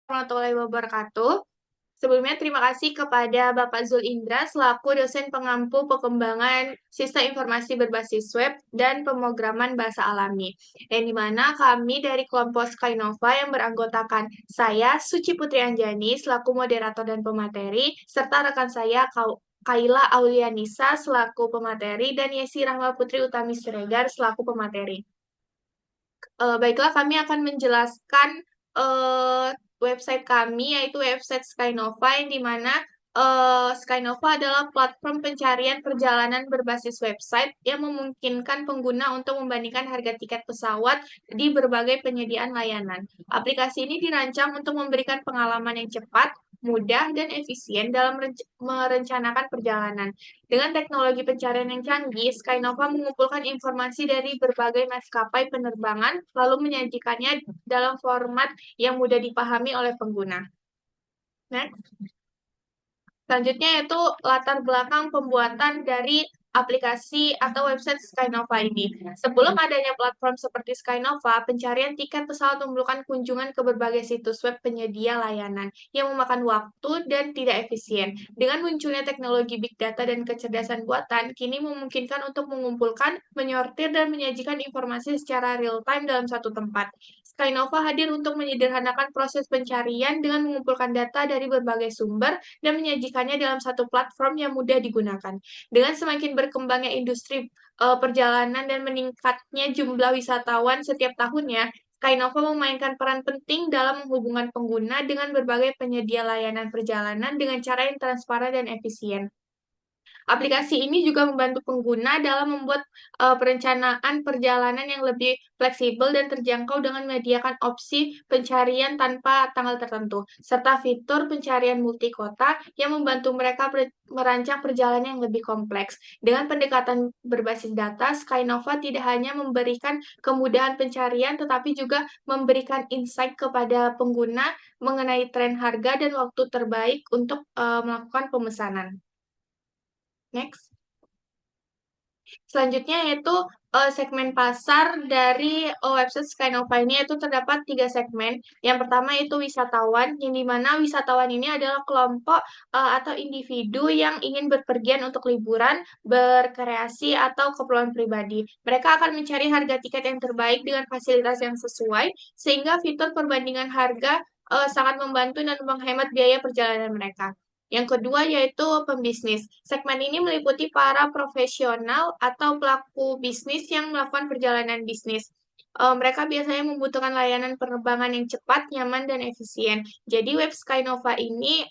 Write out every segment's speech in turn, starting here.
Warahmatullahi wabarakatuh. Sebelumnya terima kasih kepada Bapak Zul Indra selaku dosen pengampu pengembangan sistem informasi berbasis web dan pemrograman bahasa alami. Yang dimana kami dari kelompok Skynova yang beranggotakan saya Suci Putri Anjani selaku moderator dan pemateri serta rekan saya Kaila Aulianisa selaku pemateri dan Yesi Rahma Putri Utami Siregar selaku pemateri. Baiklah, kami akan menjelaskan eh, website kami, yaitu website Skynova, yang di mana Skynova adalah platform pencarian perjalanan berbasis website yang memungkinkan pengguna untuk membandingkan harga tiket pesawat di berbagai penyediaan layanan. Aplikasi ini dirancang untuk memberikan pengalaman yang cepat, mudah, dan efisien dalam merencanakan perjalanan. Dengan teknologi pencarian yang canggih, Skynova mengumpulkan informasi dari berbagai maskapai penerbangan, lalu menyajikannya dalam format yang mudah dipahami oleh pengguna. Next. Selanjutnya yaitu latar belakang pembuatan dari aplikasi atau website Skynova ini. Sebelum adanya platform seperti Skynova, pencarian tiket pesawat memerlukan kunjungan ke berbagai situs web penyedia layanan yang memakan waktu dan tidak efisien. Dengan munculnya teknologi big data dan kecerdasan buatan, kini memungkinkan untuk mengumpulkan, menyortir, dan menyajikan informasi secara real-time dalam satu tempat. Skynova hadir untuk menyederhanakan proses pencarian dengan mengumpulkan data dari berbagai sumber dan menyajikannya dalam satu platform yang mudah digunakan. Dengan semakin berkembangnya industri perjalanan dan meningkatnya jumlah wisatawan setiap tahunnya, Skynova memainkan peran penting dalam menghubungkan pengguna dengan berbagai penyedia layanan perjalanan dengan cara yang transparan dan efisien. Aplikasi ini juga membantu pengguna dalam membuat perencanaan perjalanan yang lebih fleksibel dan terjangkau dengan menyediakan opsi pencarian tanpa tanggal tertentu, serta fitur pencarian multi kota yang membantu mereka merancang perjalanan yang lebih kompleks. Dengan pendekatan berbasis data, Skynova tidak hanya memberikan kemudahan pencarian, tetapi juga memberikan insight kepada pengguna mengenai tren harga dan waktu terbaik untuk melakukan pemesanan. Next. Selanjutnya yaitu segmen pasar dari website Skynova ini yaitu terdapat tiga segmen. Yang pertama itu wisatawan, yang dimana wisatawan ini adalah kelompok atau individu yang ingin berpergian untuk liburan, berkreasi, atau keperluan pribadi. Mereka akan mencari harga tiket yang terbaik dengan fasilitas yang sesuai, sehingga fitur perbandingan harga sangat membantu dan menghemat biaya perjalanan mereka. Yang kedua yaitu pembisnis. Segmen ini meliputi para profesional atau pelaku bisnis yang melakukan perjalanan bisnis. Mereka biasanya membutuhkan layanan penerbangan yang cepat, nyaman, dan efisien. Jadi web Skynova ini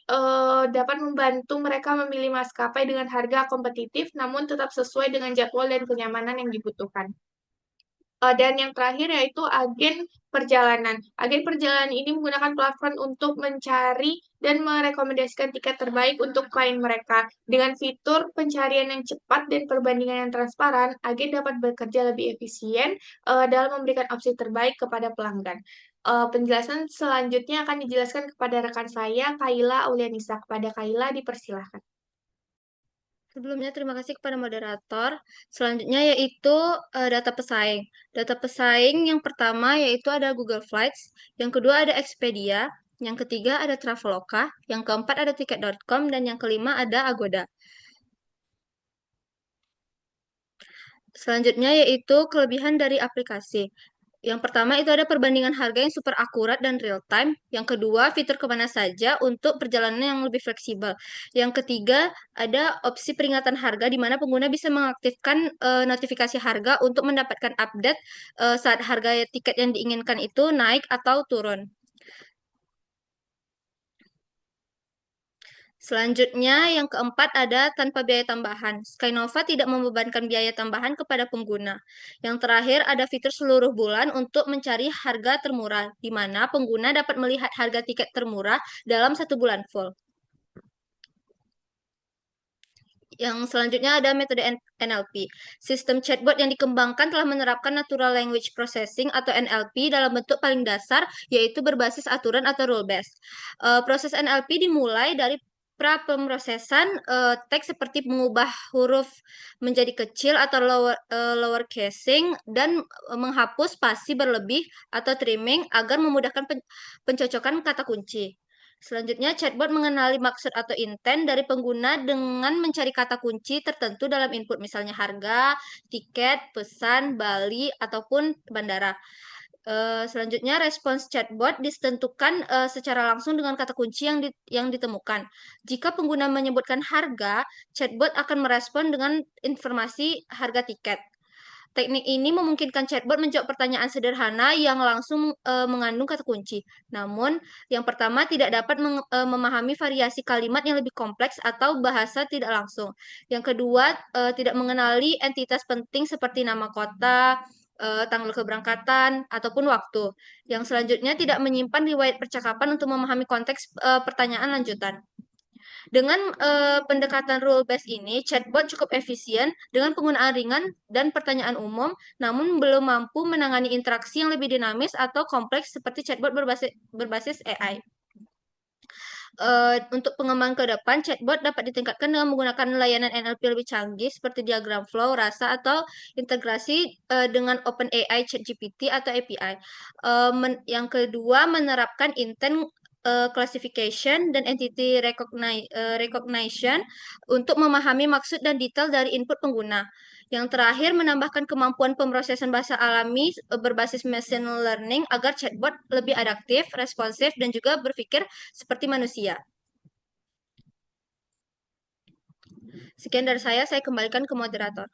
dapat membantu mereka memilih maskapai dengan harga kompetitif, namun tetap sesuai dengan jadwal dan kenyamanan yang dibutuhkan. Dan yang terakhir yaitu agen perjalanan. Agen perjalanan ini menggunakan platform untuk mencari dan merekomendasikan tiket terbaik untuk klien mereka. Dengan fitur pencarian yang cepat dan perbandingan yang transparan, agen dapat bekerja lebih efisien dalam memberikan opsi terbaik kepada pelanggan. Penjelasan selanjutnya akan dijelaskan kepada rekan saya, Kaila Aulianisa. Kepada Kaila, dipersilahkan. Sebelumnya, terima kasih kepada moderator. Selanjutnya yaitu data pesaing. Data pesaing yang pertama yaitu ada Google Flights, yang kedua ada Expedia, yang ketiga ada Traveloka, yang keempat ada Tiket.com, dan yang kelima ada Agoda. Selanjutnya yaitu kelebihan dari aplikasi. Yang pertama itu ada perbandingan harga yang super akurat dan real time. Yang kedua, fitur kemana saja untuk perjalanan yang lebih fleksibel. Yang ketiga, ada opsi peringatan harga di mana pengguna bisa mengaktifkan notifikasi harga untuk mendapatkan update saat harga tiket yang diinginkan itu naik atau turun. Selanjutnya, yang keempat ada tanpa biaya tambahan. Skynova tidak membebankan biaya tambahan kepada pengguna. Yang terakhir ada fitur seluruh bulan untuk mencari harga termurah, di mana pengguna dapat melihat harga tiket termurah dalam satu bulan full. Yang selanjutnya ada metode NLP. Sistem chatbot yang dikembangkan telah menerapkan Natural Language Processing atau NLP dalam bentuk paling dasar, yaitu berbasis aturan atau rule based. Proses NLP dimulai dari Pemrosesan teks seperti mengubah huruf menjadi kecil atau lower casing dan menghapus spasi berlebih atau trimming agar memudahkan pencocokan kata kunci. Selanjutnya, chatbot mengenali maksud atau intent dari pengguna dengan mencari kata kunci tertentu dalam input, misalnya harga, tiket, pesan, Bali, ataupun bandara. Selanjutnya, respons chatbot ditentukan secara langsung dengan kata kunci yang ditemukan. Jika pengguna menyebutkan harga, chatbot akan merespon dengan informasi harga tiket. Teknik ini memungkinkan chatbot menjawab pertanyaan sederhana yang langsung mengandung kata kunci. Namun, yang pertama tidak dapat memahami variasi kalimat yang lebih kompleks atau bahasa tidak langsung. Yang kedua, tidak mengenali entitas penting seperti nama kota, tanggal keberangkatan, ataupun waktu. Yang selanjutnya tidak menyimpan riwayat percakapan untuk memahami konteks pertanyaan lanjutan. Dengan pendekatan rule based ini, chatbot cukup efisien dengan penggunaan ringan dan pertanyaan umum, namun belum mampu menangani interaksi yang lebih dinamis atau kompleks seperti chatbot berbasis AI. Untuk pengembangan ke depan, chatbot dapat ditingkatkan dengan menggunakan layanan NLP lebih canggih seperti diagram flow, rasa, atau integrasi dengan OpenAI, ChatGPT, atau API. Yang kedua, menerapkan intent classification dan entity recognition untuk memahami maksud dan detail dari input pengguna. Yang terakhir, menambahkan kemampuan pemrosesan bahasa alami berbasis machine learning agar chatbot lebih adaptif, responsif, dan juga berpikir seperti manusia. Sekian dari saya kembalikan ke moderator.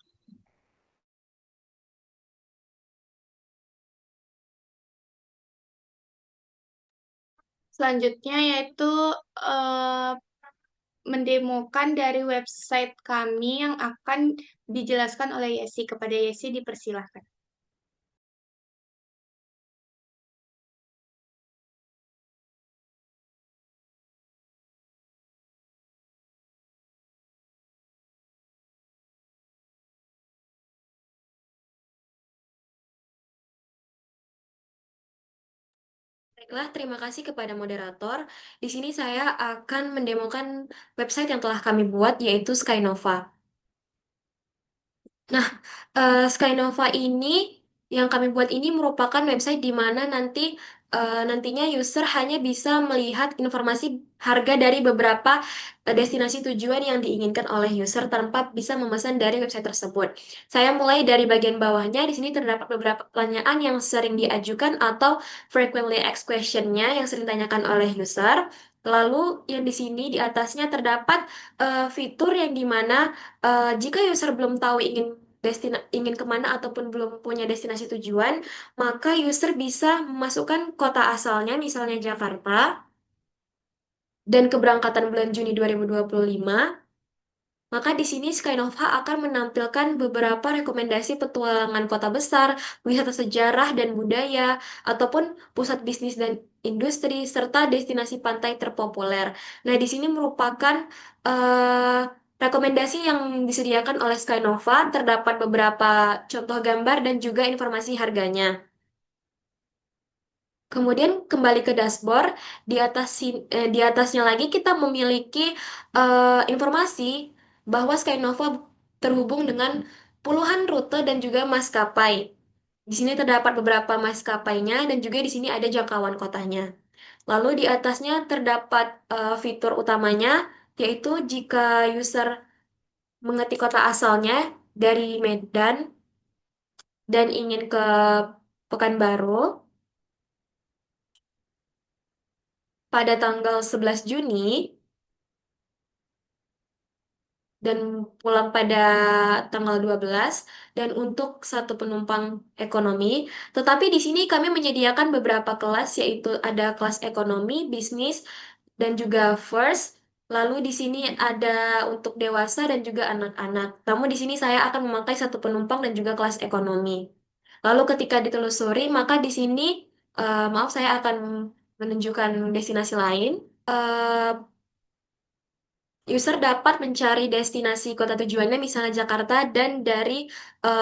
Selanjutnya yaitu eh, mendemokan dari website kami yang akan dijelaskan oleh Yesi. Kepada Yesi dipersilahkan. Baiklah, terima kasih kepada moderator. Di sini saya akan mendemokan website yang telah kami buat, yaitu Skynova. Nah, Skynova ini yang kami buat ini merupakan website di mana nantinya user hanya bisa melihat informasi harga dari beberapa destinasi tujuan yang diinginkan oleh user tanpa bisa memesan dari website tersebut. Saya mulai dari bagian bawahnya. Di sini terdapat beberapa pertanyaan yang sering diajukan atau frequently asked question-nya yang sering ditanyakan oleh user. Lalu yang di sini di atasnya terdapat fitur yang dimana jika user belum tahu ingin kemana ataupun belum punya destinasi tujuan, maka user bisa memasukkan kota asalnya, misalnya Jakarta, dan keberangkatan bulan Juni 2025. Maka di sini Skynova akan menampilkan beberapa rekomendasi petualangan kota besar, wisata sejarah dan budaya, ataupun pusat bisnis dan industri, serta destinasi pantai terpopuler. Nah, di sini merupakan eh, rekomendasi yang disediakan oleh Skynova, terdapat beberapa contoh gambar dan juga informasi harganya. Kemudian kembali ke dashboard, di atasnya lagi kita memiliki informasi bahwa Skynova terhubung dengan puluhan rute dan juga maskapai. Di sini terdapat beberapa maskapainya dan juga di sini ada jangkauan kotanya. Lalu di atasnya terdapat fitur utamanya, yaitu jika user mengetik kota asalnya dari Medan dan ingin ke Pekanbaru pada tanggal 11 Juni, dan pulang pada tanggal 12 dan untuk satu penumpang ekonomi. Tetapi di sini kami menyediakan beberapa kelas yaitu ada kelas ekonomi, bisnis dan juga first. Lalu di sini ada untuk dewasa dan juga anak-anak. Namun di sini saya akan memakai satu penumpang dan juga kelas ekonomi. Lalu ketika ditelusuri, maka di sini maaf saya akan menunjukkan destinasi lain. Eh, User dapat mencari destinasi kota tujuannya, misalnya Jakarta, dan dari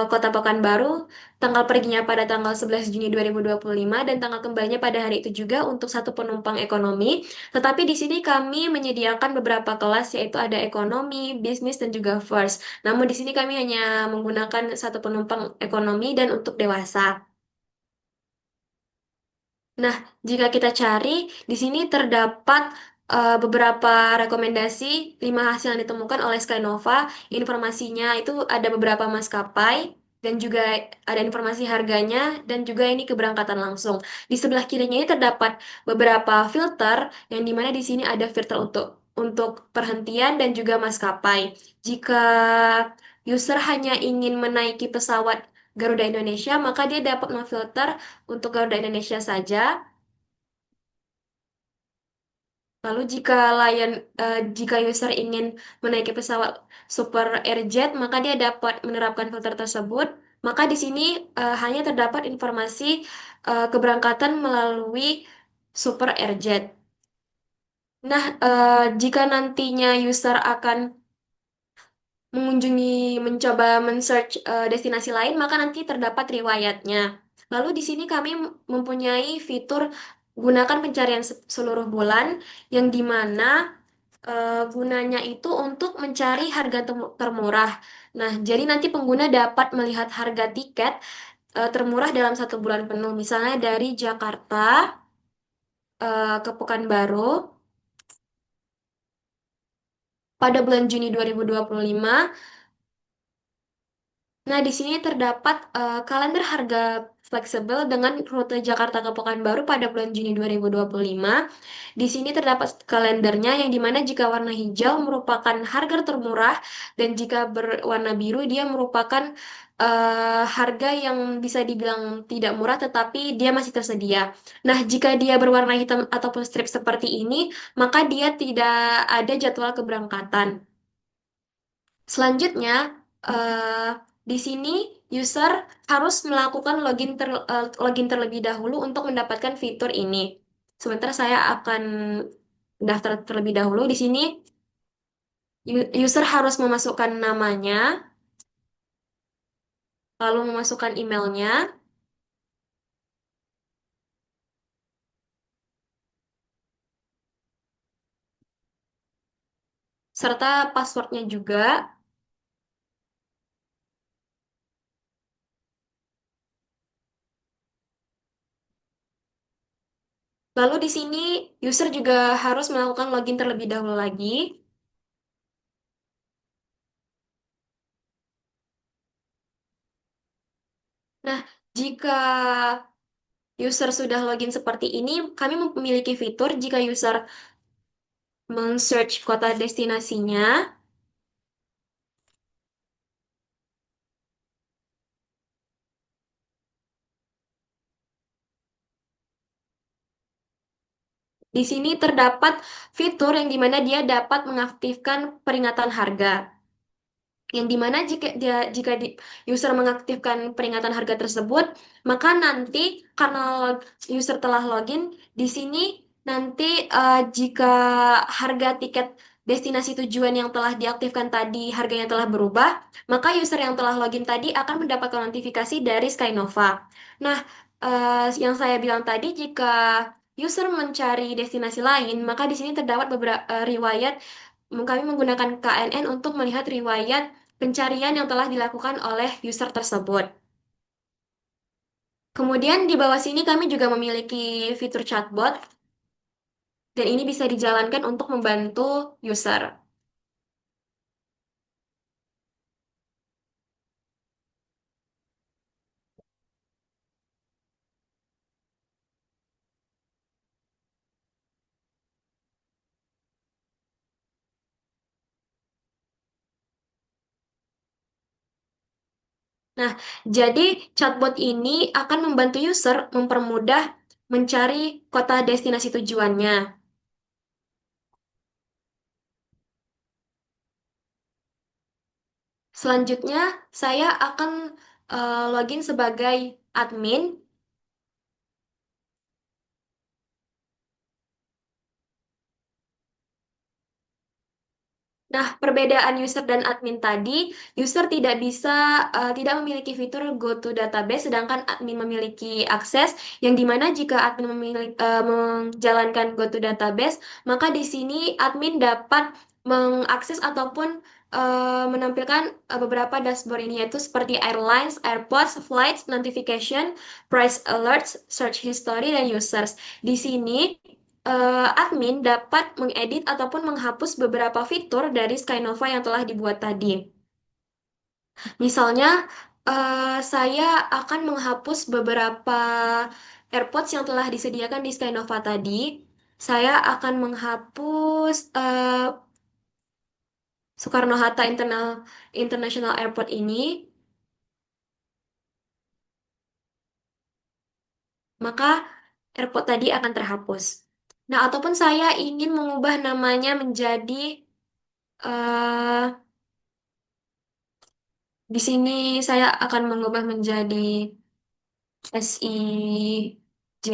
kota Pekanbaru, tanggal perginya pada tanggal 11 Juni 2025 dan tanggal kembalinya pada hari itu juga untuk satu penumpang ekonomi. Tetapi di sini kami menyediakan beberapa kelas, yaitu ada ekonomi, bisnis, dan juga first. Namun di sini kami hanya menggunakan satu penumpang ekonomi dan untuk dewasa. Nah, jika kita cari, di sini terdapat beberapa rekomendasi 5 hasil yang ditemukan oleh Skynova. Informasinya itu ada beberapa maskapai dan juga ada informasi harganya dan juga ini keberangkatan langsung. Di sebelah kirinya ini terdapat beberapa filter yang dimana di sini ada filter untuk perhentian dan juga maskapai. Jika user hanya ingin menaiki pesawat Garuda Indonesia, maka dia dapat memfilter untuk Garuda Indonesia saja. Lalu jika user ingin menaiki pesawat Super Airjet, maka dia dapat menerapkan filter tersebut. Maka di sini hanya terdapat informasi keberangkatan melalui Super Airjet. Nah, jika nantinya user akan mencoba men-search destinasi lain, maka nanti terdapat riwayatnya. Lalu di sini kami mempunyai fitur gunakan pencarian seluruh bulan, yang dimana gunanya itu untuk mencari harga termurah. Nah, jadi nanti pengguna dapat melihat harga tiket termurah dalam satu bulan penuh, misalnya dari Jakarta ke Pekanbaru pada bulan Juni 2025. Nah, di sini terdapat kalender harga fleksibel dengan rute Jakarta ke Pekanbaru pada bulan Juni 2025. Di sini terdapat kalendernya yang dimana jika warna hijau merupakan harga termurah dan jika berwarna biru dia merupakan harga yang bisa dibilang tidak murah tetapi dia masih tersedia. Nah, jika dia berwarna hitam ataupun strip seperti ini, maka dia tidak ada jadwal keberangkatan. Selanjutnya, eh, di sini user harus melakukan login terlebih dahulu untuk mendapatkan fitur ini. Sebentar saya akan daftar terlebih dahulu. Di sini user harus memasukkan namanya, lalu memasukkan emailnya, serta passwordnya juga. Lalu di sini user juga harus melakukan login terlebih dahulu lagi. Nah, jika user sudah login seperti ini, kami memiliki fitur jika user men-search kota destinasinya. Di sini terdapat fitur yang dimana dia dapat mengaktifkan peringatan harga. Yang dimana jika user mengaktifkan peringatan harga tersebut, maka nanti karena user telah login, di sini nanti jika harga tiket destinasi tujuan yang telah diaktifkan tadi harganya telah berubah, maka user yang telah login tadi akan mendapatkan notifikasi dari Skynova. Nah, yang saya bilang tadi, jika user mencari destinasi lain, maka di sini terdapat beberapa riwayat. Kami menggunakan KNN untuk melihat riwayat pencarian yang telah dilakukan oleh user tersebut. Kemudian di bawah sini kami juga memiliki fitur chatbot dan ini bisa dijalankan untuk membantu user. Nah, jadi chatbot ini akan membantu user mempermudah mencari kota destinasi tujuannya. Selanjutnya, saya akan login sebagai admin. Nah, perbedaan user dan admin tadi, user tidak memiliki fitur go to database, sedangkan admin memiliki akses, yang dimana jika admin menjalankan go to database, maka di sini admin dapat mengakses ataupun menampilkan beberapa dashboard ini, yaitu seperti airlines, airports, flights, notification, price alerts, search history, dan users. Di sini admin dapat mengedit ataupun menghapus beberapa fitur dari Skynova yang telah dibuat tadi. Misalnya, saya akan menghapus beberapa AirPods yang telah disediakan di Skynova tadi. Saya akan menghapus Soekarno-Hatta International Airport ini, maka AirPod tadi akan terhapus. Nah, ataupun saya ingin mengubah namanya menjadi eh di sini saya akan mengubah menjadi SIJ,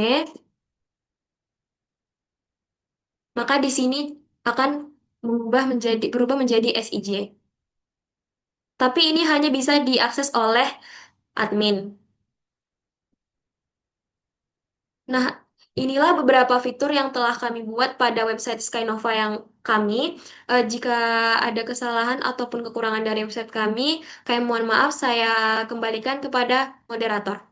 maka di sini akan berubah menjadi SIJ. Tapi ini hanya bisa diakses oleh admin. Nah, inilah beberapa fitur yang telah kami buat pada website Skynova yang kami. Jika ada kesalahan ataupun kekurangan dari website kami mohon maaf, saya kembalikan kepada moderator.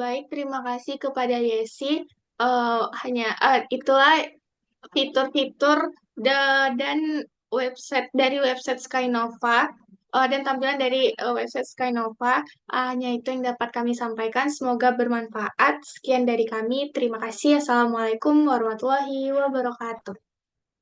Baik, terima kasih kepada Yesi. Itulah fitur-fitur dan website Skynova dan tampilan dari website Skynova. Hanya itu yang dapat kami sampaikan. Semoga bermanfaat. Sekian dari kami. Terima kasih. Assalamualaikum warahmatullahi wabarakatuh.